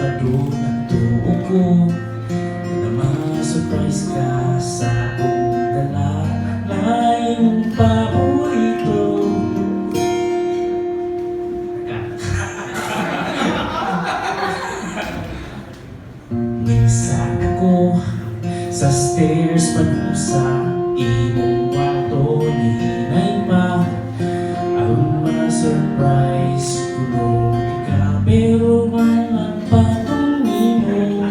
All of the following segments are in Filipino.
padung ang tuo ko na ma-surprise ka sa akong dala na iyong paborito. Minsan ako sa stairs padung sa imong kwarto ni hinay pa aron ma-surprise kuno ka pero walang patong nimo.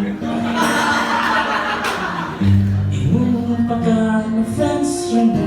Ingon pa ka na friends yun